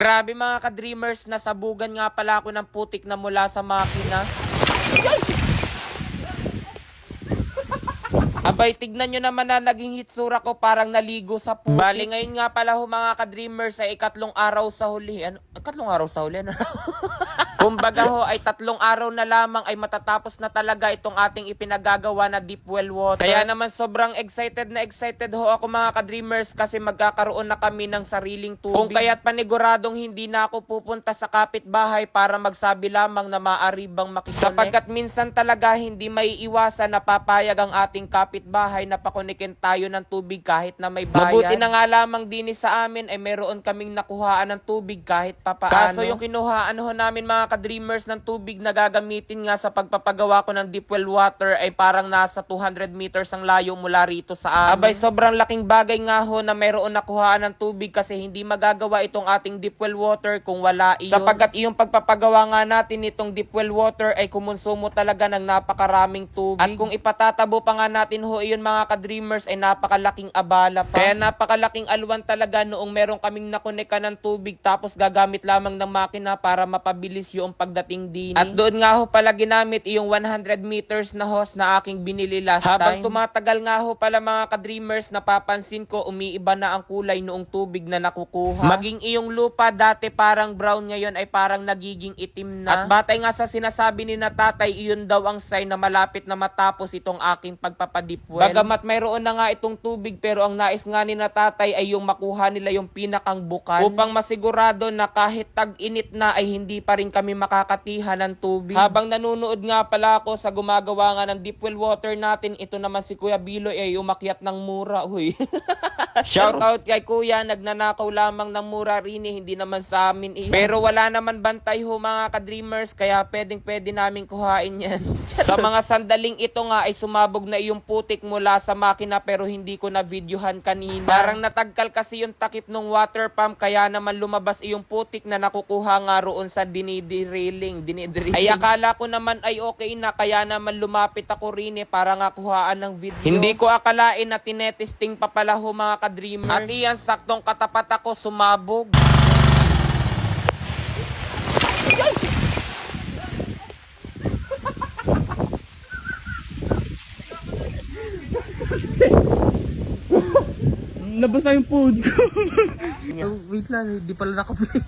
Grabe mga ka-dreamers, nasabugan nga pala ako ng putik na mula sa makina. Abay, tignan nyo naman na naging hitsura ko, parang naligo sa putik. Bali, ngayon nga pala mga ka-dreamers ay ikatlong araw sa huli. Ano? Ikatlong araw sa huli? Ano? Kumbaga ay 3 araw na lamang ay matatapos na talaga itong ating ipinagagawa na deep well water. Kaya naman sobrang excited ako mga ka-dreamers kasi magkakaroon na kami ng sariling tubig. Kung kaya't paniguradong hindi na ako pupunta sa kapitbahay para magsabi lamang na maaari bang makikonek. Sapagkat minsan talaga hindi maiiwasan na papayag ang ating kapitbahay na pakunikin tayo ng tubig kahit na may bayan. Mabuti na nga lamang din sa amin ay meron kaming nakuhaan ng tubig kahit papaano. Kaso yung kinuhaan namin mga ka-dreamers ng tubig na gagamitin nga sa pagpapagawa ko ng deep well water ay parang nasa 200 meters ang layo mula rito sa amin. Abay, sobrang laking bagay nga na mayroon nakuhaan ng tubig kasi hindi magagawa itong ating deep well water kung wala iyon. Sapagkat yung pagpapagawa nga natin itong deep well water ay kumonsumo talaga ng napakaraming tubig. At kung ipatatabo pa nga natin iyon mga ka-dreamers ay napakalaking abala pa. Kaya napakalaking alwan talaga noong meron kaming nakoneka ng tubig tapos gagamit lamang ng makina para mapabilis yung pagdating din. At doon nga pala ginamit yung 100 meters na hose na aking binili last time. Habang tumatagal nga pala mga ka-dreamers, napapansin ko umiiba na ang kulay noong tubig na nakukuha. Maging iyong lupa dati parang brown, ngayon ay parang nagiging itim na. At batay nga sa sinasabi ni na tatay, iyon daw ang sign na malapit na matapos itong aking pagpapadip well. Bagamat mayroon na nga itong tubig pero ang nais nga ni na tatay ay yung makuha nila yung pinakang bukan upang masigurado na kahit tag-init na ay hindi pa rin kami makakatihan ng tubig. Habang nanunood nga pala ako sa gumagawa nga ng deep well water natin, ito naman si Kuya Biloy ay umakyat ng mura. Uy. Shoutout kay Kuya, nagnanakaw lamang ng mura rin hindi naman sa amin Pero wala naman bantay mga ka-dreamers, kaya pwede namin kuhain yan. Sa mga sandaling ito nga ay sumabog na yung putik mula sa makina pero hindi ko na videohan kanina. Parang natagkal kasi yung takip ng water pump kaya naman lumabas yung putik na nakukuha nga roon sa dinidiriling. Ay akala ko naman ay okay na kaya naman lumapit ako rin para nga kuhaan ng video. Hindi ko akalain na tinetesting pa pala mga ka-dreamers. At iyan, saktong katapat ako sumabog. Nabasa yung food ko. Oh, wait lang, hindi pala nakaplay.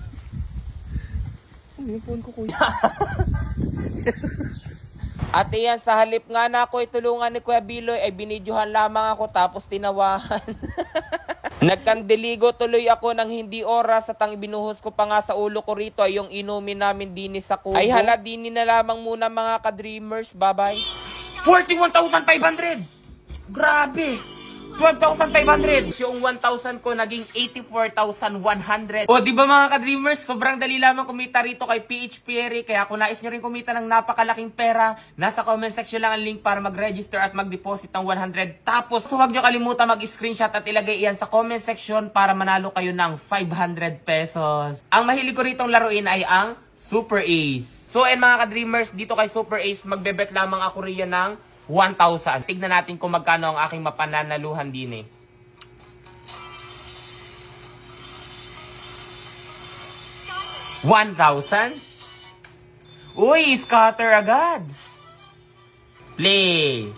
Yung phone ko, kuya. At iyan, sa halip nga na ako itulungan ni Kuya Biloy ay binidyohan lamang ako tapos tinawahan. Nagkandiligo tuloy ako ng hindi oras at ang binuhos ko pa nga sa ulo ko rito ay yung inumin namin dinis sa kubo. Ay hala, dini na lamang muna mga ka-dreamers. Bye-bye. 41,500! Grabe! 12,500! Yung 1,000 ko naging 84,100. O, di ba mga ka-dreamers, sobrang dali lamang kumita rito kay PH Pierre. Kaya kung nais nyo rin kumita ng napakalaking pera, nasa comment section lang ang link para mag-register at mag-deposit ng 100. Tapos, huwag nyo kalimutan mag-screenshot at ilagay iyan sa comment section para manalo kayo ng 500 pesos. Ang mahilig ko ritong laruin ay ang Super Ace. So, mga ka-dreamers, dito kay Super Ace, magbebet lamang ako riyan ng 1,000. Tignan natin kung magkano ang aking mapananaluhan din 1,000? Uy, scatter agad. Play.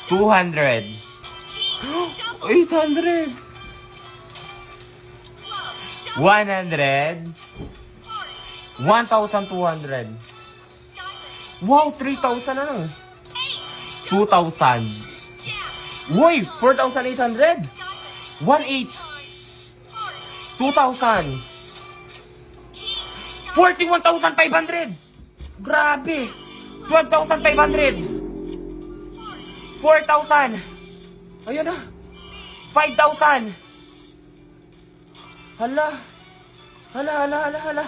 200. 800. 100. 1,200. Wow, 3,000 ano? 2,000. Uy, 4,800. 1,800. 2,000. 41,500. Grabe. 12,500. 4,000. Ayan na. 5,000. Hala. Hala.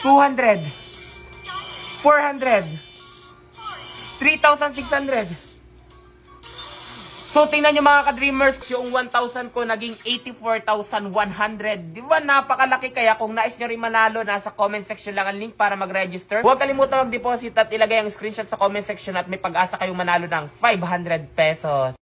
200. 400. 3,600. So, tingnan nyo mga ka-dreamers, yung 1,000 ko naging 84,100. Di ba napakalaki? Kaya kung nais nyo rin manalo, nasa comment section lang ang link para mag-register. Huwag kalimutan mag-deposit at ilagay ang screenshot sa comment section at may pag-asa kayong manalo ng 500 pesos.